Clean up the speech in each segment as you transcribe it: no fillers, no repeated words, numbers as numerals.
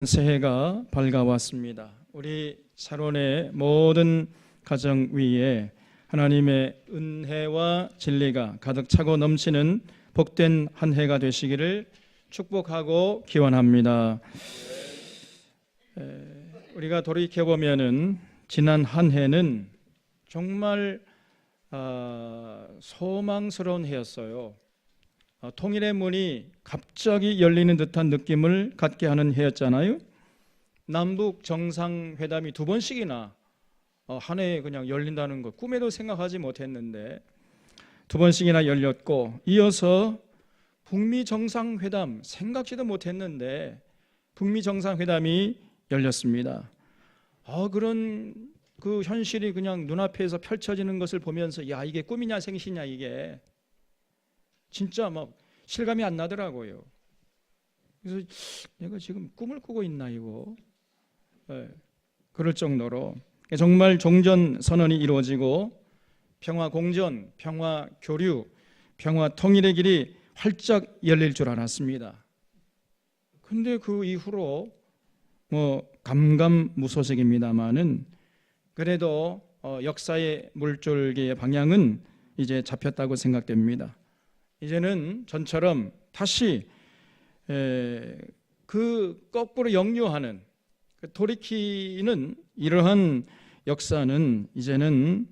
새해가 밝아왔습니다. 우리 사론의 모든 가정 위에 하나님의 은혜와 진리가 가득 차고 넘치는 복된 한 해가 되시기를 축복하고 기원합니다. 우리가 돌이켜보면은 지난 한 해는 정말 소망스러운 해였어요. 통일의 문이 갑자기 열리는 듯한 느낌을 갖게 하는 해였잖아요. 남북 정상회담이 2번씩이나 한 해에 그냥 열린다는 것 꿈에도 생각하지 못했는데 2번씩이나 열렸고, 이어서 북미 정상회담 생각지도 못했는데 북미 정상회담이 열렸습니다. 그런 그 현실이 그냥 눈앞에서 펼쳐지는 것을 보면서 야, 이게 꿈이냐 생시냐, 이게 진짜 막 실감이 안 나더라고요. 그래서 내가 지금 꿈을 꾸고 있나 이거. 그럴 정도로 정말 종전 선언이 이루어지고 평화 공전, 평화 교류, 평화 통일의 길이 활짝 열릴 줄 알았습니다. 근데 그 이후로 감감무소식입니다만은 그래도 역사의 물줄기의 방향은 이제 잡혔다고 생각됩니다. 이제는 전처럼 다시 그 거꾸로 역류하는, 돌이키는 이러한 역사는 이제는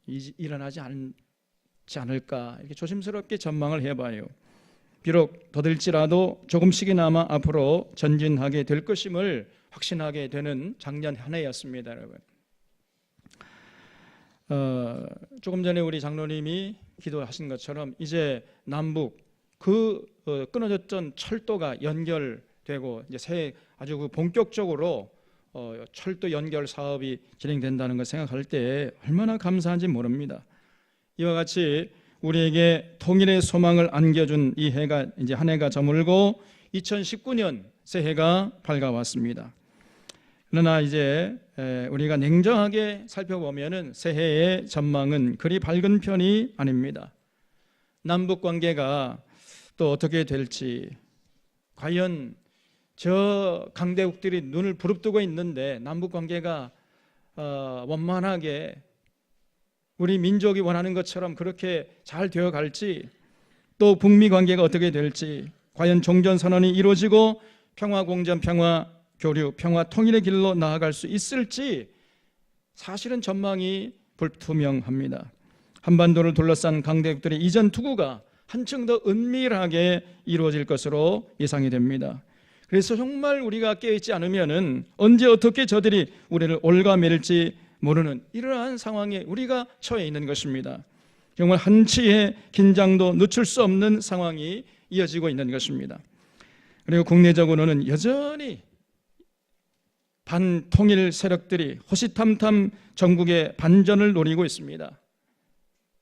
일어나지 않지 않을까, 이렇게 조심스럽게 전망을 해봐요. 비록 더딜지라도 조금씩이나마 앞으로 전진하게 될 것임을 확신하게 되는 작년 한 해였습니다, 여러분. 조금 전에 우리 장로님이 기도하신 것처럼 이제 남북 끊어졌던 철도가 연결되고 이제 새해 아주 본격적으로 철도 연결 사업이 진행된다는 걸 생각할 때 얼마나 감사한지 모릅니다. 이와 같이 우리에게 통일의 소망을 안겨준 이 해가 이제 한 해가 저물고 2019년 새해가 밝아왔습니다. 그러나 이제 우리가 냉정하게 살펴보면은 새해의 전망은 그리 밝은 편이 아닙니다. 남북 관계가 또 어떻게 될지, 과연 저 강대국들이 눈을 부릅뜨고 있는데 남북 관계가 원만하게 우리 민족이 원하는 것처럼 그렇게 잘 되어 갈지, 또 북미 관계가 어떻게 될지, 과연 종전선언이 이루어지고 평화 공전, 평화 교류, 평화 통일의 길로 나아갈 수 있을지 사실은 전망이 불투명합니다. 한반도를 둘러싼 강대국들의 이전 투구가 한층 더 은밀하게 이루어질 것으로 예상이 됩니다. 그래서 정말 우리가 깨어있지 않으면은 언제 어떻게 저들이 우리를 올가맬지 모르는 이러한 상황에 우리가 처해 있는 것입니다. 정말 한치의 긴장도 늦출 수 없는 상황이 이어지고 있는 것입니다. 그리고 국내적으로는 여전히 반통일 세력들이 호시탐탐 전국의 반전을 노리고 있습니다.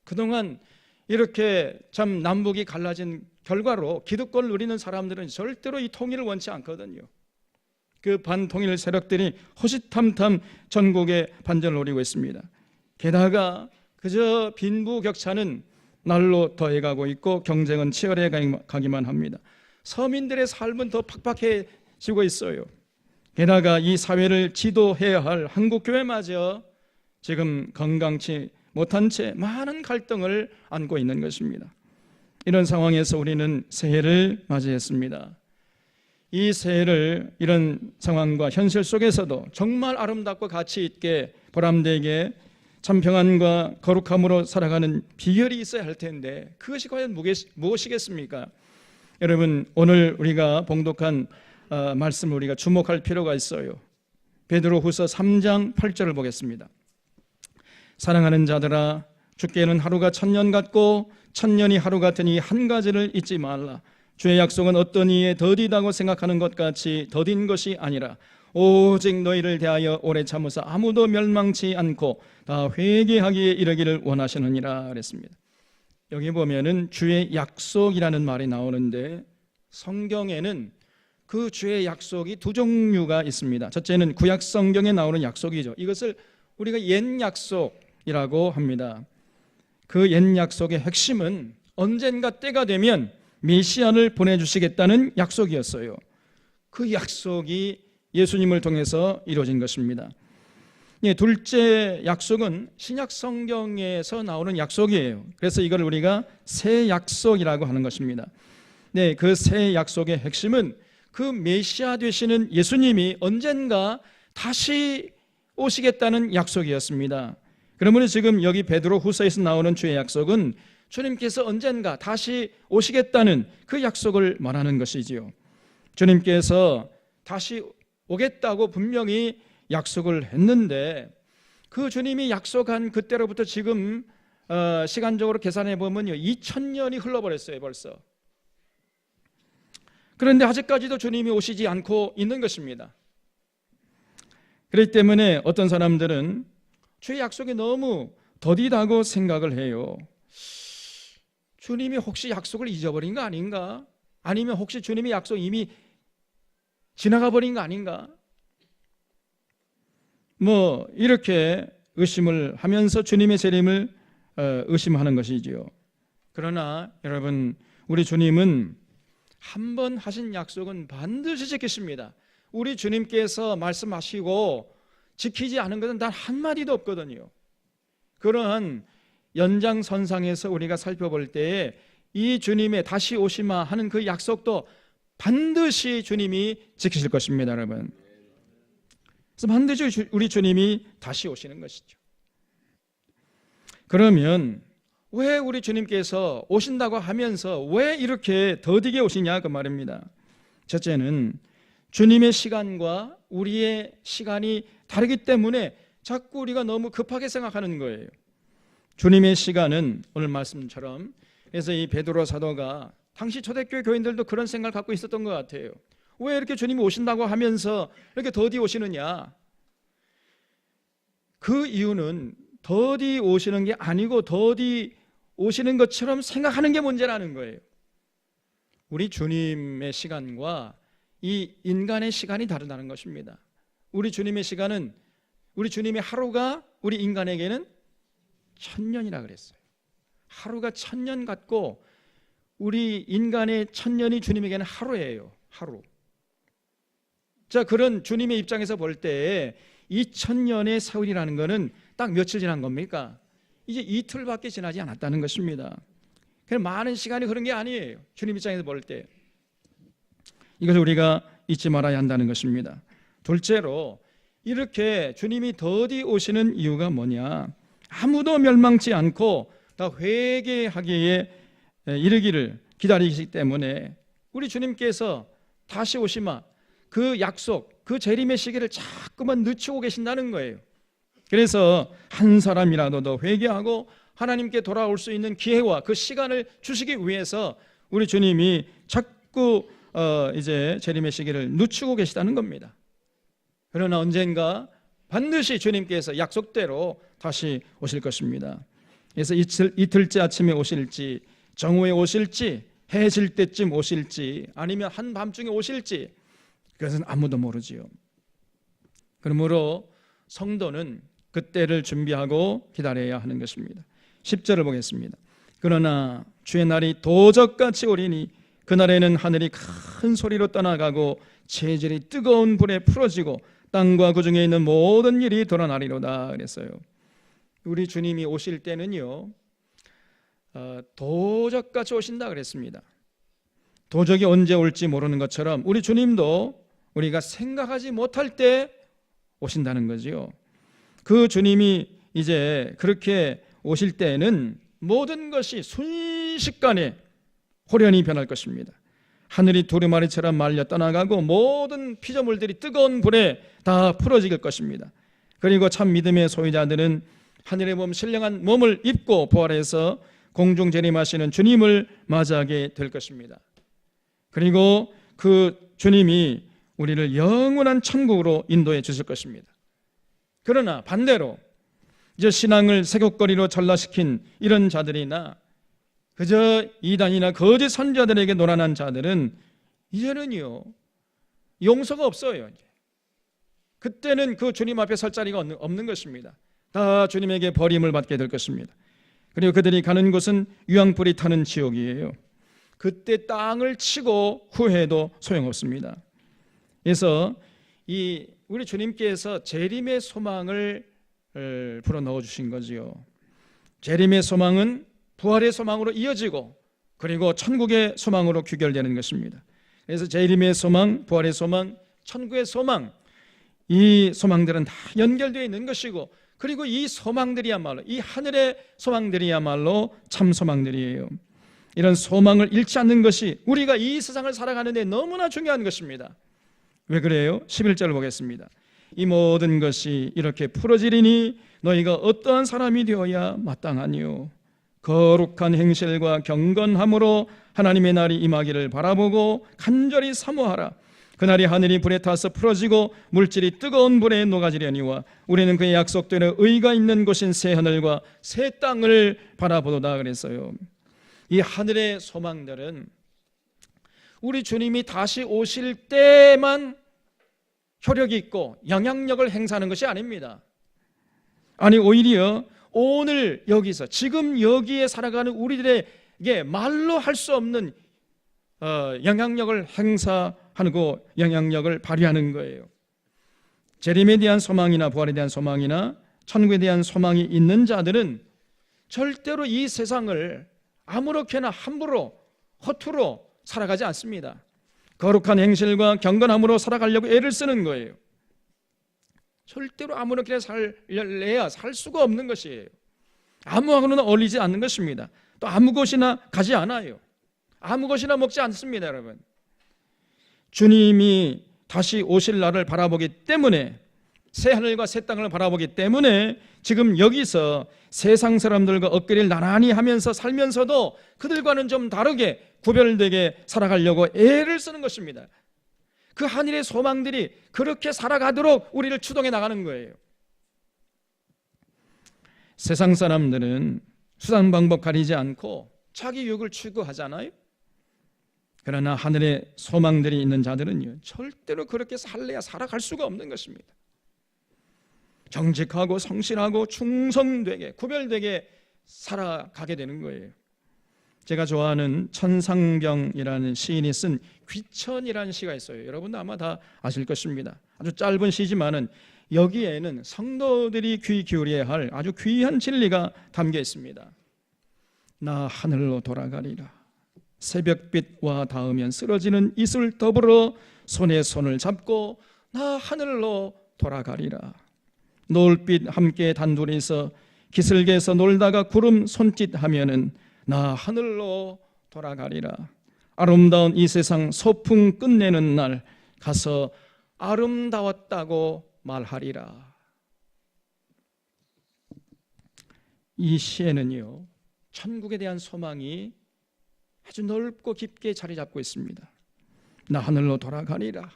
그동안 이렇게 참 남북이 갈라진 결과로 기득권을 누리는 사람들은 절대로 이 통일을 원치 않거든요. 그 반통일 세력들이 호시탐탐 전국의 반전을 노리고 있습니다. 게다가 그저 빈부격차는 날로 더해가고 있고 경쟁은 치열해 가기만 합니다. 서민들의 삶은 더 팍팍해지고 있어요. 게다가 이 사회를 지도해야 할 한국교회마저 지금 건강치 못한 채 많은 갈등을 안고 있는 것입니다. 이런 상황에서 우리는 새해를 맞이했습니다. 이 새해를 이런 상황과 현실 속에서도 정말 아름답고 가치 있게 보람되게 참 평안과 거룩함으로 살아가는 비결이 있어야 할 텐데 그것이 과연 무엇이겠습니까? 여러분, 오늘 우리가 봉독한 말씀을 우리가 주목할 필요가 있어요. 베드로후서 3장 8절을 보겠습니다. 사랑하는 자들아, 주께는 하루가 1000년 같고 1000년이 하루 같으니 한 가지를 잊지 말라. 주의 약속은 어떤 이에 더디다고 생각하는 것 같이 더딘 것이 아니라 오직 너희를 대하여 오래 참으사 아무도 멸망치 않고 다 회개하기에 이르기를 원하시느니라 그랬습니다. 여기 보면은 주의 약속이라는 말이 나오는데 성경에는 그 주의 약속이 두 종류가 있습니다. 첫째는 구약 성경에 나오는 약속이죠. 이것을 우리가 옛 약속이라고 합니다. 그 옛 약속의 핵심은 언젠가 때가 되면 메시아를 보내주시겠다는 약속이었어요. 그 약속이 예수님을 통해서 이루어진 것입니다. 예, 둘째 약속은 신약 성경에서 나오는 약속이에요. 그래서 이걸 우리가 새 약속이라고 하는 것입니다. 네, 그 새 약속의 핵심은 그 메시아 되시는 예수님이 언젠가 다시 오시겠다는 약속이었습니다. 그러므로 지금 여기 베드로 후서에서 나오는 주의 약속은 주님께서 언젠가 다시 오시겠다는 그 약속을 말하는 것이지요. 주님께서 다시 오겠다고 분명히 약속을 했는데 그 주님이 약속한 그때로부터 지금 시간적으로 계산해 보면요 2000년이 흘러버렸어요 벌써. 그런데 아직까지도 주님이 오시지 않고 있는 것입니다. 그렇기 때문에 어떤 사람들은 주의 약속이 너무 더디다고 생각을 해요. 주님이 혹시 약속을 잊어버린 거 아닌가? 아니면 혹시 주님의 약속 이미 지나가 버린 거 아닌가? 뭐 이렇게 의심을 하면서 주님의 재림을 의심하는 것이지요. 그러나 여러분, 우리 주님은 한 번 하신 약속은 반드시 지키십니다. 우리 주님께서 말씀하시고 지키지 않은 것은 단 한마디도 없거든요. 그러한 연장선상에서 우리가 살펴볼 때에 이 주님의 다시 오시마 하는 그 약속도 반드시 주님이 지키실 것입니다, 여러분. 그래서 반드시 우리 주님이 다시 오시는 것이죠. 그러면 왜 우리 주님께서 오신다고 하면서 왜 이렇게 더디게 오시냐 그 말입니다. 첫째는 주님의 시간과 우리의 시간이 다르기 때문에 자꾸 우리가 너무 급하게 생각하는 거예요. 주님의 시간은 오늘 말씀처럼, 그래서 이 베드로 사도가 당시 초대교회 교인들도 그런 생각을 갖고 있었던 것 같아요. 왜 이렇게 주님이 오신다고 하면서 이렇게 더디 오시느냐? 그 이유는 더디 오시는 게 아니고 더디 오시는 것처럼 생각하는 게 문제라는 거예요. 우리 주님의 시간과 이 인간의 시간이 다르다는 것입니다. 우리 주님의 시간은, 우리 주님의 하루가 우리 인간에게는 1000년이라 그랬어요. 하루가 1000년 같고 우리 인간의 1000년이 주님에게는 하루예요. 하루. 자, 그런 주님의 입장에서 볼 때 2000년의 세월이라는 것은 딱 며칠 지난 겁니까? 이제 이틀밖에 지나지 않았다는 것입니다. 그냥 많은 시간이 흐른 게 아니에요. 주님 입장에서 볼 때. 이것을 우리가 잊지 말아야 한다는 것입니다. 둘째로, 이렇게 주님이 더디 오시는 이유가 뭐냐? 아무도 멸망치 않고 다 회개하기에 이르기를 기다리시기 때문에 우리 주님께서 다시 오시마 그 약속, 그 재림의 시기를 자꾸만 늦추고 계신다는 거예요. 그래서 한 사람이라도 더 회개하고 하나님께 돌아올 수 있는 기회와 그 시간을 주시기 위해서 우리 주님이 자꾸 이제 재림의 시기를 늦추고 계시다는 겁니다. 그러나 언젠가 반드시 주님께서 약속대로 다시 오실 것입니다. 그래서 이틀째 아침에 오실지, 정오에 오실지, 해 질 때쯤 오실지, 아니면 한밤중에 오실지, 그것은 아무도 모르지요. 그러므로 성도는 그때를 준비하고 기다려야 하는 것입니다. 10절을 보겠습니다. 그러나 주의 날이 도적같이 오리니 그날에는 하늘이 큰 소리로 떠나가고 체질이 뜨거운 불에 풀어지고 땅과 그 중에 있는 모든 일이 드러나리로다 그랬어요. 우리 주님이 오실 때는요 도적같이 오신다 그랬습니다. 도적이 언제 올지 모르는 것처럼 우리 주님도 우리가 생각하지 못할 때 오신다는 거지요. 그 주님이 이제 그렇게 오실 때는 모든 것이 순식간에 호련히 변할 것입니다. 하늘이 두루마리처럼 말려 떠나가고 모든 피조물들이 뜨거운 불에 다 풀어질 것입니다. 그리고 참 믿음의 소유자들은 하늘의 몸 신령한 몸을 입고 부활해서 공중 재림하시는 주님을 맞이하게 될 것입니다. 그리고 그 주님이 우리를 영원한 천국으로 인도해 주실 것입니다. 그러나 반대로 이제 신앙을 세귑거리로 전락시킨 이런 자들이나 그저 이단이나 거짓 선자들에게 노란한 자들은 이제는요 용서가 없어요. 이제. 그때는 그 주님 앞에 설 자리가 없는 것입니다. 다 주님에게 버림을 받게 될 것입니다. 그리고 그들이 가는 곳은 유황불이 타는 지옥이에요. 그때 땅을 치고 후회해도 소용없습니다. 그래서 우리 주님께서 재림의 소망을 불어넣어 주신 거지요. 재림의 소망은 부활의 소망으로 이어지고 그리고 천국의 소망으로 귀결되는 것입니다. 그래서 재림의 소망, 부활의 소망, 천국의 소망, 이 소망들은 다 연결되어 있는 것이고, 그리고 이 소망들이야말로, 이 하늘의 소망들이야말로 참 소망들이에요. 이런 소망을 잃지 않는 것이 우리가 이 세상을 살아가는 데 너무나 중요한 것입니다. 왜 그래요? 11절을 보겠습니다. 이 모든 것이 이렇게 풀어지리니 너희가 어떠한 사람이 되어야 마땅하니요. 거룩한 행실과 경건함으로 하나님의 날이 임하기를 바라보고 간절히 사모하라. 그날이 하늘이 불에 타서 풀어지고 물질이 뜨거운 불에 녹아지려니와 우리는 그의 약속대로 의가 있는 곳인 새 하늘과 새 땅을 바라보도다 그랬어요. 이 하늘의 소망들은 우리 주님이 다시 오실 때만 효력이 있고 영향력을 행사하는 것이 아닙니다. 아니, 오히려 오늘 여기서 지금 여기에 살아가는 우리들에게 말로 할 수 없는 영향력을 행사하고 영향력을 발휘하는 거예요. 재림에 대한 소망이나 부활에 대한 소망이나 천국에 대한 소망이 있는 자들은 절대로 이 세상을 아무렇게나 함부로 허투루 살아가지 않습니다. 거룩한 행실과 경건함으로 살아가려고 애를 쓰는 거예요. 절대로 아무렇게나 살래야 살 수가 없는 것이에요. 아무하고나 어울리지 않는 것입니다. 또 아무 곳이나 가지 않아요. 아무 것이나 먹지 않습니다, 여러분. 주님이 다시 오실 날을 바라보기 때문에, 새 하늘과 새 땅을 바라보기 때문에 지금 여기서 세상 사람들과 엇결을 나란히 하면서 살면서도 그들과는 좀 다르게 구별되게 살아가려고 애를 쓰는 것입니다. 그 하늘의 소망들이 그렇게 살아가도록 우리를 추동해 나가는 거예요. 세상 사람들은 수단 방법 가리지 않고 자기 유익을 추구하잖아요. 그러나 하늘의 소망들이 있는 자들은요, 절대로 그렇게 살래야 살아갈 수가 없는 것입니다. 정직하고 성실하고 충성되게 구별되게 살아가게 되는 거예요. 제가 좋아하는 천상병이라는 시인이 쓴 귀천이라는 시가 있어요. 여러분도 아마 다 아실 것입니다. 아주 짧은 시지만은 여기에는 성도들이 귀 기울여야 할 아주 귀한 진리가 담겨 있습니다. 나 하늘로 돌아가리라. 새벽빛과 닿으면 쓰러지는 이슬 더불어 손에 손을 잡고 나 하늘로 돌아가리라. 노을빛 함께 단둘이서 기슭에서 놀다가 구름 손짓하면은 나 하늘로 돌아가리라. 아름다운 이 세상 소풍 끝내는 날 가서 아름다웠다고 말하리라. 이 시에는요, 천국에 대한 소망이 아주 넓고 깊게 자리 잡고 있습니다. 나 하늘로 돌아가리라.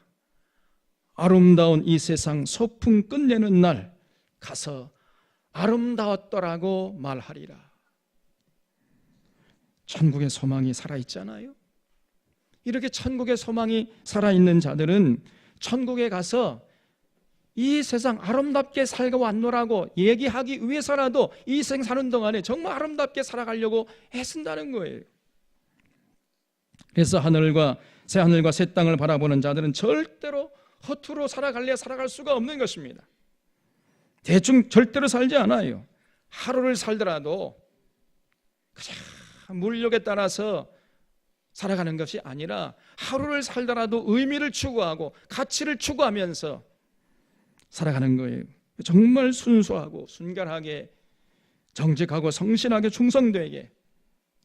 아름다운 이 세상 소풍 끝내는 날 가서 아름다웠더라고 말하리라. 천국의 소망이 살아있잖아요. 이렇게 천국의 소망이 살아있는 자들은 천국에 가서 이 세상 아름답게 살고 왔노라고 얘기하기 위해서라도 이 생 사는 동안에 정말 아름답게 살아가려고 애쓴다는 거예요. 그래서 새 하늘과 새 땅을 바라보는 자들은 절대로 허투루 살아갈래야 살아갈 수가 없는 것입니다. 대충 절대로 살지 않아요. 하루를 살더라도 그냥 물욕에 따라서 살아가는 것이 아니라 하루를 살더라도 의미를 추구하고 가치를 추구하면서 살아가는 거예요. 정말 순수하고 순결하게 정직하고 성실하게 충성되게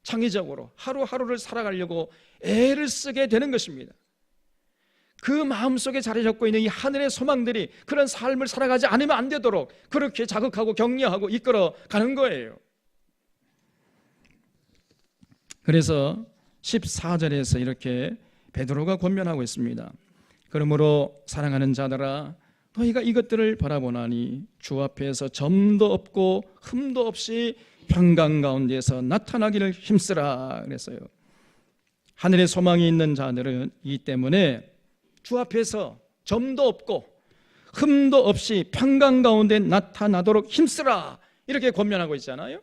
창의적으로 하루하루를 살아가려고 애를 쓰게 되는 것입니다. 그 마음속에 자리 잡고 있는 이 하늘의 소망들이 그런 삶을 살아가지 않으면 안 되도록 그렇게 자극하고 격려하고 이끌어 가는 거예요. 그래서 14절에서 이렇게 베드로가 권면하고 있습니다. 그러므로 사랑하는 자들아, 너희가 이것들을 바라보나니 주 앞에서 점도 없고 흠도 없이 평강 가운데서 나타나기를 힘쓰라 그랬어요. 하늘의 소망이 있는 자들은 이 때문에 주 앞에서 점도 없고 흠도 없이 평강 가운데 나타나도록 힘쓰라 이렇게 권면하고 있잖아요.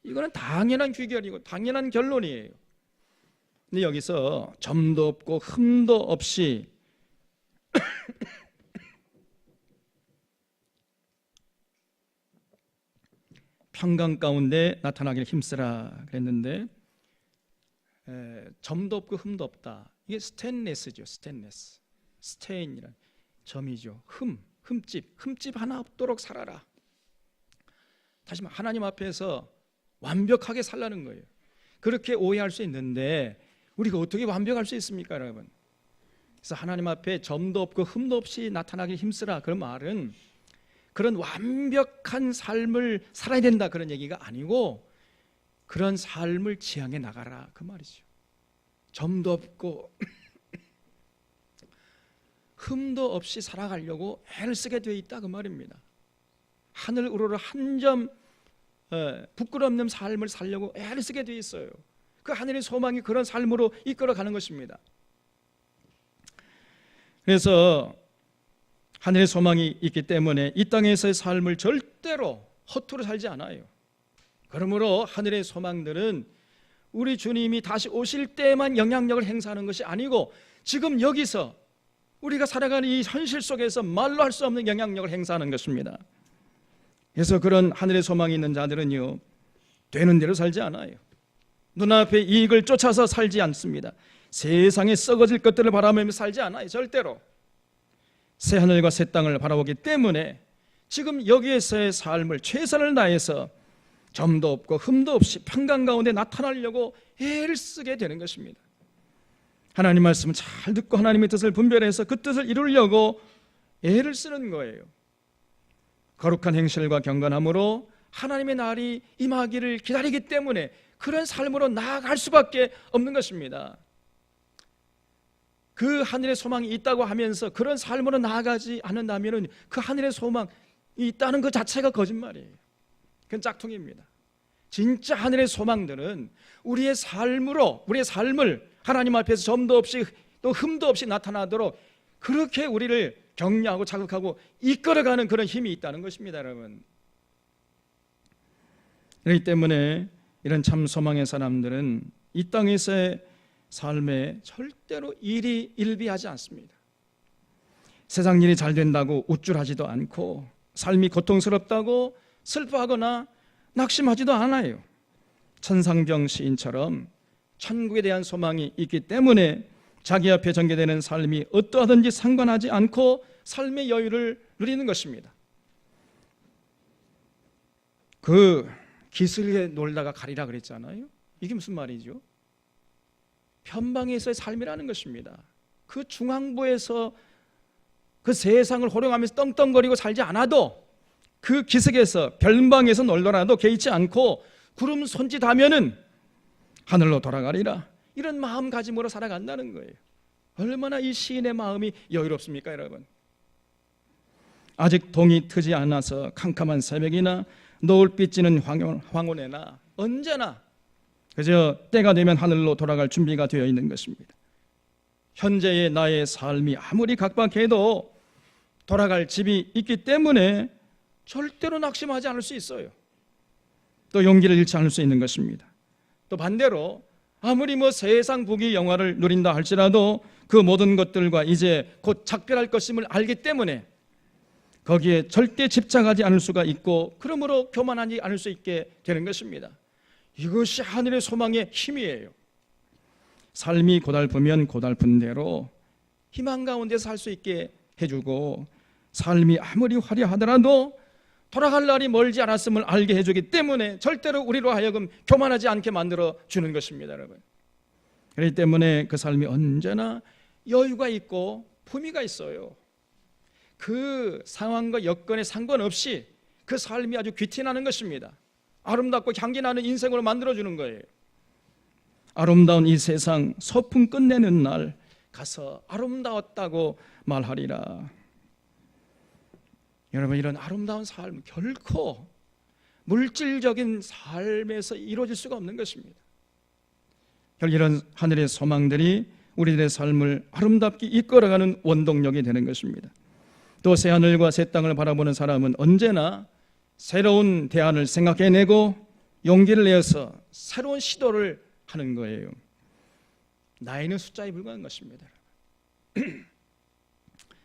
이거는 당연한 귀결이고 당연한 결론이에요. 근데 여기서 점도 없고 흠도 없이 평강 가운데 나타나기를 힘쓰라 그랬는데 점도 없고 흠도 없다. 이게 스테인레스죠. 스테인레스. 스테인이란 점이죠. 흠집 하나 없도록 살아라. 다시 말해 하나님 앞에서 완벽하게 살라는 거예요. 그렇게 오해할 수 있는데 우리가 어떻게 완벽할 수 있습니까, 여러분? 그래서 하나님 앞에 점도 없고 흠도 없이 나타나기 힘쓰라. 그런 말은 그런 완벽한 삶을 살아야 된다 그런 얘기가 아니고 그런 삶을 지향해 나가라 그 말이죠. 점도 없고 흠도 없이 살아가려고 애를 쓰게 되어 있다 그 말입니다. 하늘 우러러 한 점 부끄럽는 삶을 살려고 애를 쓰게 되어 있어요. 그 하늘의 소망이 그런 삶으로 이끌어가는 것입니다. 그래서 하늘의 소망이 있기 때문에 이 땅에서의 삶을 절대로 허투루 살지 않아요. 그러므로 하늘의 소망들은 우리 주님이 다시 오실 때만 영향력을 행사하는 것이 아니고 지금 여기서 우리가 살아가는 이 현실 속에서 말로 할 수 없는 영향력을 행사하는 것입니다. 그래서 그런 하늘의 소망이 있는 자들은요, 되는 대로 살지 않아요. 눈앞의 이익을 쫓아서 살지 않습니다. 세상에 썩어질 것들을 바라보며 살지 않아요. 절대로. 새 하늘과 새 땅을 바라보기 때문에 지금 여기에서의 삶을 최선을 다해서 점도 없고 흠도 없이 평강 가운데 나타나려고 애를 쓰게 되는 것입니다. 하나님 말씀을 잘 듣고 하나님의 뜻을 분별해서 그 뜻을 이루려고 애를 쓰는 거예요. 거룩한 행실과 경건함으로 하나님의 날이 임하기를 기다리기 때문에 그런 삶으로 나아갈 수밖에 없는 것입니다. 그 하늘의 소망이 있다고 하면서 그런 삶으로 나아가지 않는다면 그 하늘의 소망이 있다는 것 자체가 거짓말이에요. 그건 짝퉁입니다. 진짜 하늘의 소망들은 우리의 삶으로, 우리의 삶을 하나님 앞에서 점도 없이 또 흠도 없이 나타나도록 그렇게 우리를 격려하고 자극하고 이끌어가는 그런 힘이 있다는 것입니다, 여러분. 그렇기 때문에 이런 참 소망의 사람들은 이 땅에서의 삶에 절대로 일비하지 않습니다. 세상 일이 잘 된다고 우쭐하지도 않고 삶이 고통스럽다고 슬퍼하거나 낙심하지도 않아요. 천상병 시인처럼 천국에 대한 소망이 있기 때문에 자기 앞에 전개되는 삶이 어떠하든지 상관하지 않고 삶의 여유를 누리는 것입니다. 그 기슭에 놀다가 가리라 그랬잖아요. 이게 무슨 말이죠? 편방에서의 삶이라는 것입니다. 그 중앙부에서 그 세상을 호령하면서 떵떵거리고 살지 않아도 그 기슭에서 별방에서 놀더라도 개의치 않고 구름 손짓하면은 하늘로 돌아가리라. 이런 마음가짐으로 살아간다는 거예요. 얼마나 이 시인의 마음이 여유롭습니까, 여러분? 아직 동이 트지 않아서 캄캄한 새벽이나 노을빛 지는 황혼에나 언제나 그저 때가 되면 하늘로 돌아갈 준비가 되어 있는 것입니다. 현재의 나의 삶이 아무리 각박해도 돌아갈 집이 있기 때문에 절대로 낙심하지 않을 수 있어요. 또 용기를 잃지 않을 수 있는 것입니다. 또 반대로 아무리 세상 부귀 영화를 누린다 할지라도 그 모든 것들과 이제 곧 작별할 것임을 알기 때문에 거기에 절대 집착하지 않을 수가 있고 그러므로 교만하지 않을 수 있게 되는 것입니다. 이것이 하늘의 소망의 힘이에요. 삶이 고달프면 고달픈 대로 희망 가운데서 살 수 있게 해주고 삶이 아무리 화려하더라도 돌아갈 날이 멀지 않았음을 알게 해주기 때문에 절대로 우리로 하여금 교만하지 않게 만들어 주는 것입니다, 여러분. 그렇기 때문에 그 삶이 언제나 여유가 있고 품위가 있어요. 그 상황과 여건에 상관없이 그 삶이 아주 귀티나는 것입니다. 아름답고 향기나는 인생으로 만들어주는 거예요. 아름다운 이 세상 소풍 끝내는 날 가서 아름다웠다고 말하리라. 여러분, 이런 아름다운 삶 결코 물질적인 삶에서 이루어질 수가 없는 것입니다. 이런 하늘의 소망들이 우리들의 삶을 아름답게 이끌어가는 원동력이 되는 것입니다. 또 새하늘과 새 땅을 바라보는 사람은 언제나 새로운 대안을 생각해내고 용기를 내어서 새로운 시도를 하는 거예요. 나이는 숫자에 불과한 것입니다.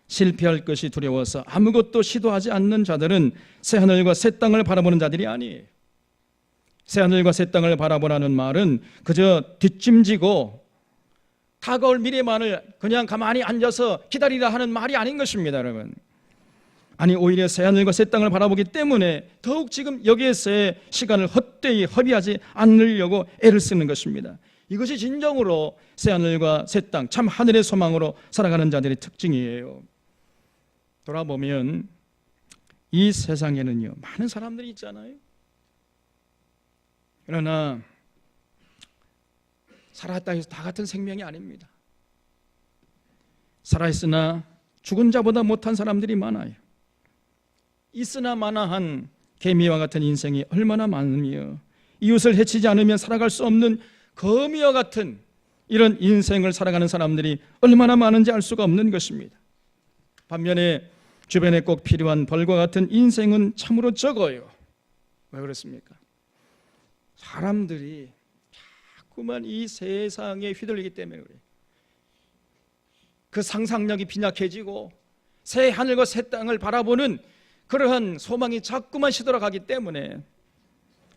실패할 것이 두려워서 아무것도 시도하지 않는 자들은 새하늘과 새 땅을 바라보는 자들이 아니에요. 새하늘과 새 땅을 바라보라는 말은 그저 뒷짐지고 다가올 미래만을 그냥 가만히 앉아서 기다리라 하는 말이 아닌 것입니다, 여러분. 아니, 오히려 새하늘과 새 땅을 바라보기 때문에 더욱 지금 여기에서의 시간을 헛되이 허비하지 않으려고 애를 쓰는 것입니다. 이것이 진정으로 새하늘과 새 땅, 참 하늘의 소망으로 살아가는 자들의 특징이에요. 돌아보면 이 세상에는요, 많은 사람들이 있잖아요. 그러나 살아있다 해서 다 같은 생명이 아닙니다. 살아있으나 죽은 자보다 못한 사람들이 많아요. 있으나 마나한 개미와 같은 인생이 얼마나 많으며 이웃을 해치지 않으면 살아갈 수 없는 거미와 같은 이런 인생을 살아가는 사람들이 얼마나 많은지 알 수가 없는 것입니다. 반면에 주변에 꼭 필요한 벌과 같은 인생은 참으로 적어요. 왜 그렇습니까? 사람들이 자꾸만 이 세상에 휘둘리기 때문에 그래요. 그 상상력이 빈약해지고 새 하늘과 새 땅을 바라보는 그러한 소망이 자꾸만 시들어가기 때문에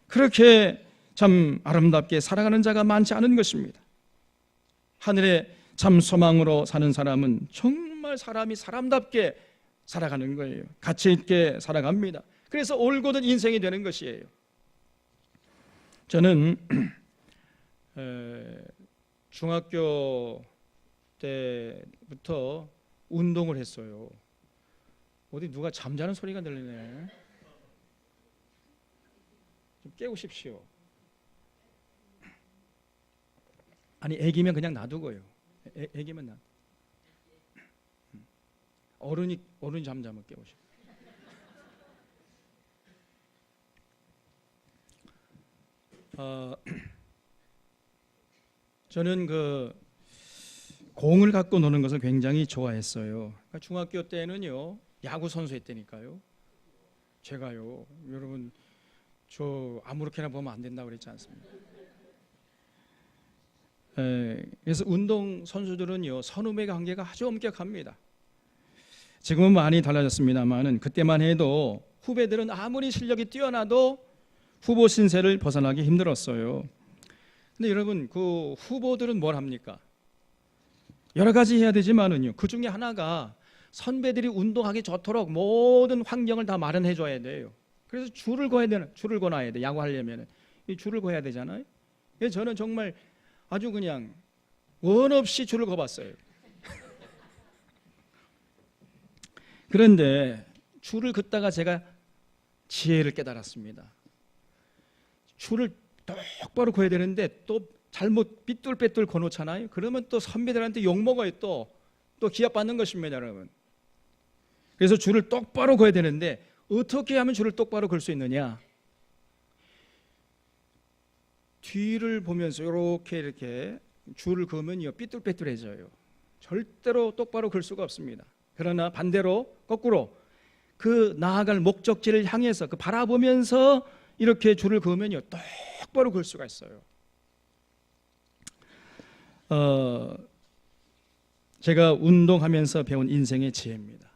그렇게 참 아름답게 살아가는 자가 많지 않은 것입니다. 하늘의 참 소망으로 사는 사람은 정말 사람이 사람답게 살아가는 거예요. 가치 있게 살아갑니다. 그래서 올곧은 인생이 되는 것이에요. 저는 중학교 때부터 운동을 했어요. 어디 누가 잠자는 소리가 들리네. 좀 깨우십시오. 아니, 애기면 그냥 놔두고요. 애기면 놔. 어른이 잠자면 깨우십시오. 저는 그 공을 갖고 노는 것을 굉장히 좋아했어요. 그러니까 중학교 때는요, 야구 선수 했다니까요. 제가요, 여러분 저 아무렇게나 보면 안 된다고 그랬지 않습니까? 그래서 운동 선수들은요, 선후배 관계가 아주 엄격합니다. 지금은 많이 달라졌습니다만은 그때만 해도 후배들은 아무리 실력이 뛰어나도 후보 신세를 벗어나기 힘들었어요. 근데 여러분, 그 후보들은 뭘 합니까? 여러 가지 해야 되지만은요, 그 중에 하나가 선배들이 운동하기 좋도록 모든 환경을 다 마련해 줘야 돼요. 그래서 줄을 거놔야 돼. 야구하려면 이 줄을 거야 되잖아요. 그래서 저는 정말 아주 그냥 원 없이 줄을 거봤어요. 그런데 줄을 긋다가 제가 지혜를 깨달았습니다. 줄을 똑바로 거야 되는데 또 잘못 삐뚤빼뚤 거놓잖아요. 그러면 또 선배들한테 욕먹어요. 또 기합받는 것입니다, 여러분. 그래서 줄을 똑바로 거야 되는데 어떻게 하면 줄을 똑바로 걸 수 있느냐? 뒤를 보면서 이렇게 줄을 그으면요, 삐뚤빼뚤해져요. 절대로 똑바로 걸 수가 없습니다. 그러나 반대로 거꾸로 그 나아갈 목적지를 향해서 그 바라보면서 이렇게 줄을 그으면요, 똑바로 걸 수가 있어요. 제가 운동하면서 배운 인생의 지혜입니다.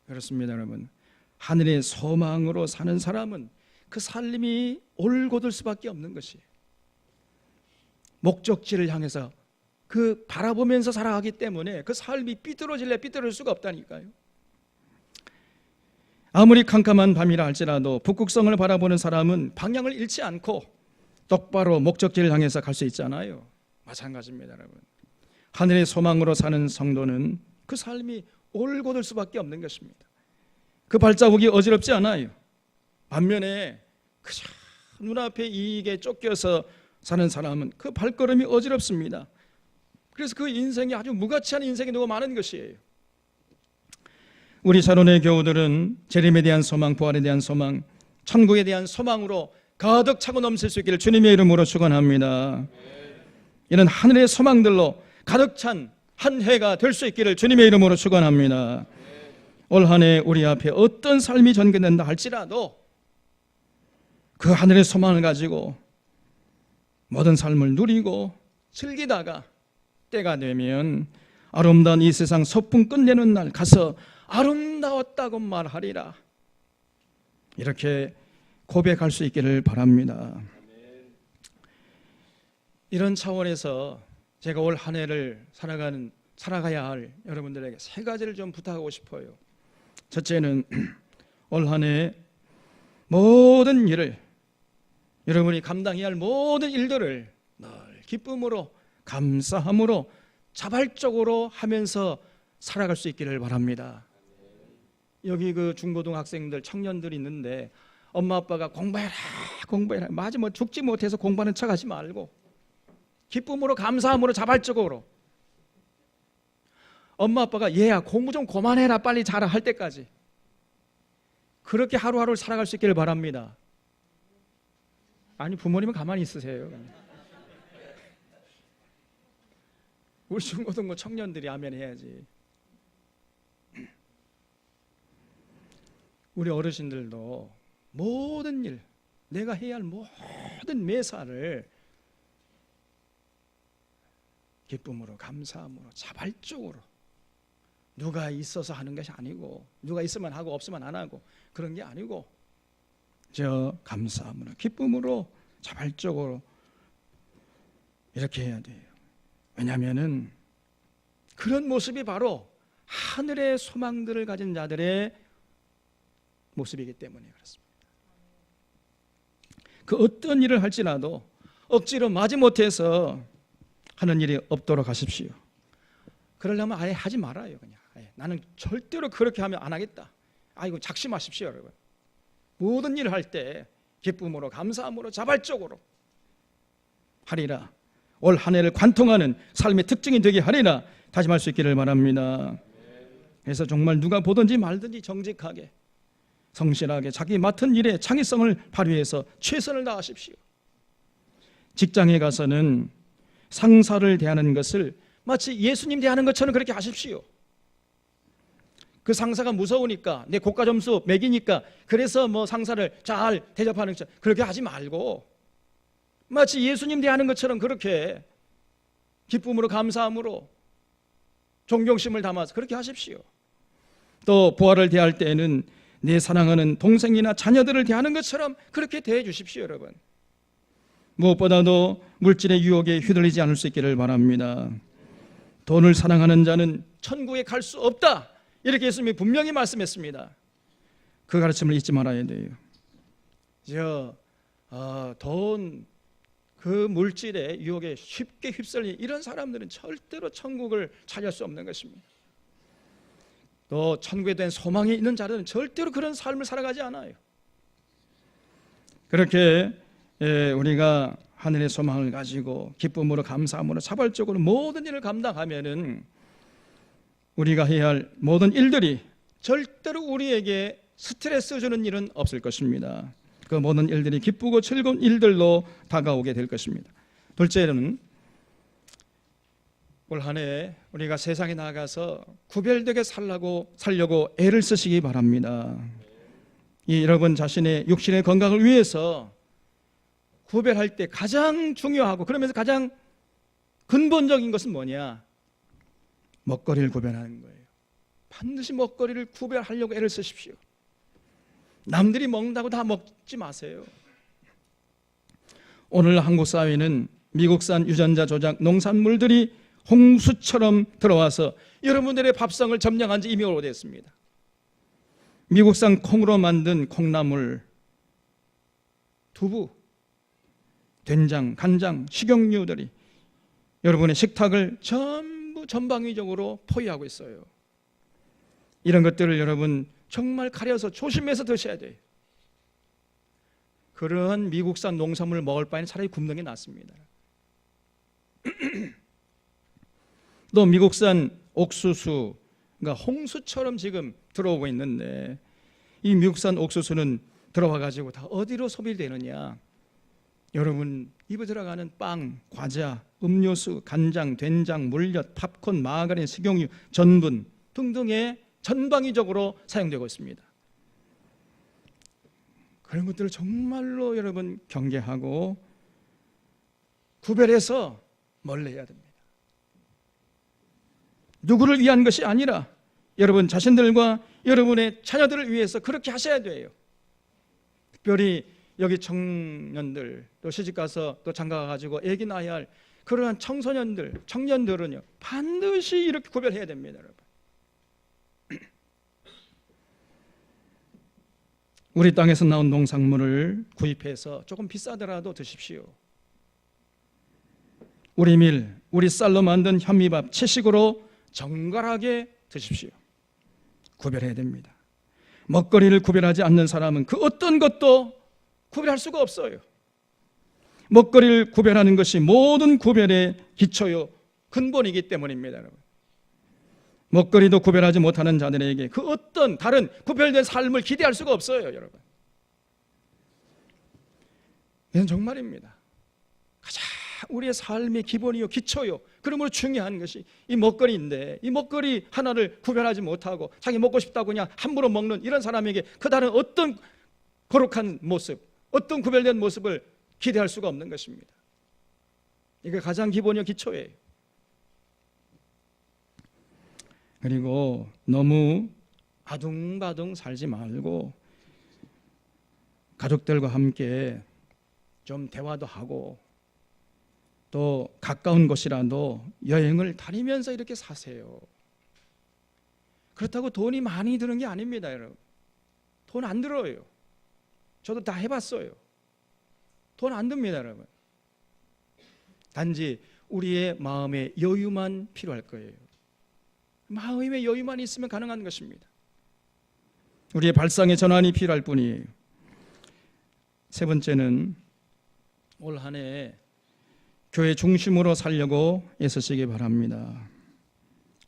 그렇습니다, 여러분. 하늘의 소망으로 사는 사람은 그 삶이 올곧을 수밖에 없는 것이에요. 목적지를 향해서 그 바라보면서 살아가기 때문에 그 삶이 삐뚤어질 수가 없다니까요. 아무리 캄캄한 밤이라 할지라도 북극성을 바라보는 사람은 방향을 잃지 않고 똑바로 목적지를 향해서 갈 수 있잖아요. 마찬가지입니다, 여러분. 하늘의 소망으로 사는 성도는 그 삶이 올곧을 수밖에 없는 것입니다. 그 발자국이 어지럽지 않아요. 반면에 그저 눈앞에 이익에 쫓겨서 사는 사람은 그 발걸음이 어지럽습니다. 그래서 그 인생이 아주 무가치한 인생이 너무 많은 것이에요. 우리 샤론의 교우들은 재림에 대한 소망, 부활에 대한 소망, 천국에 대한 소망으로 가득 차고 넘칠 수 있기를 주님의 이름으로 축원합니다. 이런 하늘의 소망들로 가득 찬 한 해가 될 수 있기를 주님의 이름으로 축원합니다. 올 한 해 우리 앞에 어떤 삶이 전개된다 할지라도 그 하늘의 소망을 가지고 모든 삶을 누리고 즐기다가 때가 되면 아름다운 이 세상 소풍 끝내는 날 가서 아름다웠다고 말하리라. 이렇게 고백할 수 있기를 바랍니다. 이런 차원에서 제가 올 한 해를 살아가야 할 여러분들에게 세 가지를 좀 부탁하고 싶어요. 첫째는 올 한 해 모든 일을, 여러분이 감당해야 할 모든 일들을 늘 기쁨으로, 감사함으로, 자발적으로 하면서 살아갈 수 있기를 바랍니다. 여기 그 중고등학생들, 청년들이 있는데 엄마 아빠가 공부해라 마지 뭐 죽지 못해서 공부하는 척 하지 말고 기쁨으로, 감사함으로, 자발적으로, 엄마 아빠가 얘야 공부 좀 그만해라 빨리 자라 할 때까지 그렇게 하루하루를 살아갈 수 있기를 바랍니다. 아니 부모님은 가만히 있으세요. 우리 중고등부 청년들이 아멘 해야지. 우리 어르신들도 모든 일, 내가 해야 할 모든 매사를 기쁨으로, 감사함으로, 자발적으로, 누가 있어서 하는 것이 아니고, 누가 있으면 하고 없으면 안 하고 그런 게 아니고, 저 감사함으로, 기쁨으로, 자발적으로 이렇게 해야 돼요. 왜냐하면은 그런 모습이 바로 하늘의 소망들을 가진 자들의 모습이기 때문에 그렇습니다. 그 어떤 일을 할지라도 억지로 마지못해서 하는 일이 없도록 하십시오. 그러려면 아예 하지 말아요. 그냥 나는 절대로 그렇게 하면 안 하겠다. 이거 작심하십시오, 여러분. 모든 일을 할 때 기쁨으로, 감사함으로, 자발적으로 하리라. 올 한 해를 관통하는 삶의 특징이 되게 하리라 다짐할 수 있기를 바랍니다. 그래서 정말 누가 보든지 말든지 정직하게, 성실하게 자기 맡은 일에 창의성을 발휘해서 최선을 다하십시오. 직장에 가서는 상사를 대하는 것을 마치 예수님 대하는 것처럼 그렇게 하십시오. 그 상사가 무서우니까, 내 고가 점수 매기니까 그래서 뭐 상사를 잘 대접하는 것처럼 그렇게 하지 말고 마치 예수님 대하는 것처럼 그렇게 기쁨으로, 감사함으로, 존경심을 담아서 그렇게 하십시오. 또 부하를 대할 때에는 내 사랑하는 동생이나 자녀들을 대하는 것처럼 그렇게 대해 주십시오, 여러분. 무엇보다도 물질의 유혹에 휘둘리지 않을 수 있기를 바랍니다. 돈을 사랑하는 자는 천국에 갈 수 없다, 이렇게 예수님이 분명히 말씀했습니다. 그 가르침을 잊지 말아야 돼요. 돈, 그 물질의 유혹에 쉽게 휩쓸린 이런 사람들은 절대로 천국을 차지할 수 없는 것입니다. 또 천국에 대한 소망이 있는 자들은 절대로 그런 삶을 살아가지 않아요. 그렇게 우리가 하늘의 소망을 가지고 기쁨으로, 감사함으로, 자발적으로 모든 일을 감당하면은 우리가 해야 할 모든 일들이 절대로 우리에게 스트레스 주는 일은 없을 것입니다. 그 모든 일들이 기쁘고 즐거운 일들로 다가오게 될 것입니다. 둘째는 올 한 해 우리가 세상에 나가서 구별되게 살려고 애를 쓰시기 바랍니다. 여러분 자신의 육신의 건강을 위해서 구별할 때 가장 중요하고 그러면서 가장 근본적인 것은 뭐냐? 먹거리를 구별하는 거예요. 반드시 먹거리를 구별하려고 애를 쓰십시오. 남들이 먹는다고 다 먹지 마세요. 오늘 한국 사회는 미국산 유전자 조작 농산물들이 홍수처럼 들어와서 여러분들의 밥상을 점령한 지 이미 오래됐습니다. 미국산 콩으로 만든 콩나물, 두부, 된장, 간장, 식용유들이 여러분의 식탁을 전부 전방위적으로 포위하고 있어요. 이런 것들을 여러분 정말 가려서 조심해서 드셔야 돼요. 그런 미국산 농산물을 먹을 바에는 차라리 굶는 게 낫습니다. 또 미국산 옥수수가 홍수처럼 지금 들어오고 있는데 이 미국산 옥수수는 들어와 가지고 다 어디로 소비되느냐? 여러분 입에 들어가는 빵, 과자, 음료수, 간장, 된장, 물엿, 팝콘, 마가린, 식용유, 전분 등등에 전방위적으로 사용되고 있습니다. 그런 것들을 정말로 여러분 경계하고 구별해서 멀리 해야 됩니다. 누구를 위한 것이 아니라 여러분 자신들과 여러분의 자녀들을 위해서 그렇게 하셔야 돼요. 특별히 여기 청년들, 또 시집가서 또 장가가가지고 애기 낳아야 할 그러한 청소년들, 청년들은요 반드시 이렇게 구별해야 됩니다. 여러분, 우리 땅에서 나온 농산물을 구입해서 조금 비싸더라도 드십시오. 우리 밀, 우리 쌀로 만든 현미밥 채식으로 정갈하게 드십시오. 구별해야 됩니다. 먹거리를 구별하지 않는 사람은 그 어떤 것도 구별할 수가 없어요. 먹거리를 구별하는 것이 모든 구별의 기초요 근본이기 때문입니다. 여러분, 먹거리도 구별하지 못하는 자들에게 그 어떤 다른 구별된 삶을 기대할 수가 없어요. 여러분, 이건 정말입니다. 가장 우리의 삶의 기본이요 기초요 그러므로 중요한 것이 이 먹거리인데, 이 먹거리 하나를 구별하지 못하고 자기 먹고 싶다고 그냥 함부로 먹는 이런 사람에게 그 다른 어떤 거룩한 모습, 어떤 구별된 모습을 기대할 수가 없는 것입니다. 이게 가장 기본이요 기초예요. 그리고 너무 아둥바둥 살지 말고 가족들과 함께 좀 대화도 하고 또 가까운 곳이라도 여행을 다니면서 이렇게 사세요. 그렇다고 돈이 많이 드는 게 아닙니다. 여러분, 돈 안 들어요. 저도 다 해봤어요. 돈 안 듭니다. 여러분, 단지 우리의 마음의 여유만 필요할 거예요. 마음의 여유만 있으면 가능한 것입니다. 우리의 발상의 전환이 필요할 뿐이에요. 세 번째는 올 한 해 교회 중심으로 살려고 애쓰시기 바랍니다.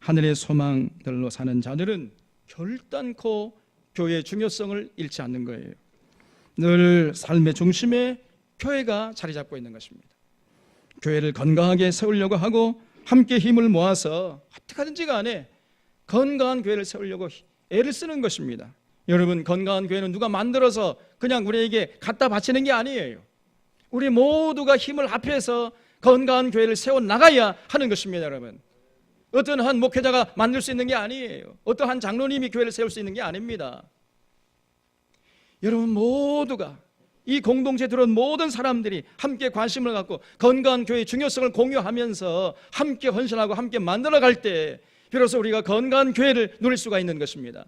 하늘의 소망들로 사는 자들은 결단코 교회의 중요성을 잃지 않는 거예요. 늘 삶의 중심에 교회가 자리 잡고 있는 것입니다. 교회를 건강하게 세우려고 하고 함께 힘을 모아서 어떻게 하든지 간에 건강한 교회를 세우려고 애를 쓰는 것입니다. 여러분, 건강한 교회는 누가 만들어서 그냥 우리에게 갖다 바치는 게 아니에요. 우리 모두가 힘을 합해서 건강한 교회를 세워나가야 하는 것입니다. 여러분, 어떤 한 목회자가 만들 수 있는 게 아니에요. 어떤 한 장로님이 교회를 세울 수 있는 게 아닙니다. 여러분 모두가, 이 공동체에 들어온 모든 사람들이 함께 관심을 갖고 건강한 교회의 중요성을 공유하면서 함께 헌신하고 함께 만들어갈 때 비로소 우리가 건강한 교회를 누릴 수가 있는 것입니다.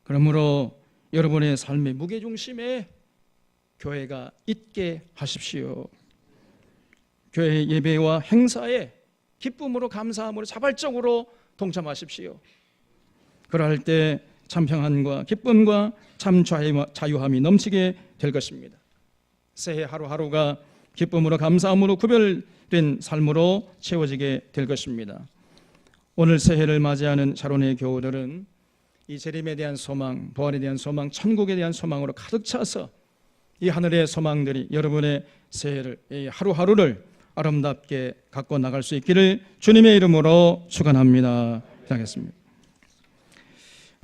그러므로 여러분의 삶의 무게중심에 교회가 있게 하십시오. 교회 예배와 행사에 기쁨으로 감사함으로 자발적으로 동참하십시오. 그럴 때 참 평안과 기쁨과 참 자유함이 넘치게 될 것입니다. 새해 하루하루가 기쁨으로 감사함으로 구별된 삶으로 채워지게 될 것입니다. 오늘 새해를 맞이하는 샤론의 교우들은 이 재림에 대한 소망, 부활에 대한 소망, 천국에 대한 소망으로 가득 차서 이 하늘의 소망들이 여러분의 새해를, 이 하루하루를 아름답게 갖고 나갈 수 있기를 주님의 이름으로 축원합니다. 기도하겠습니다.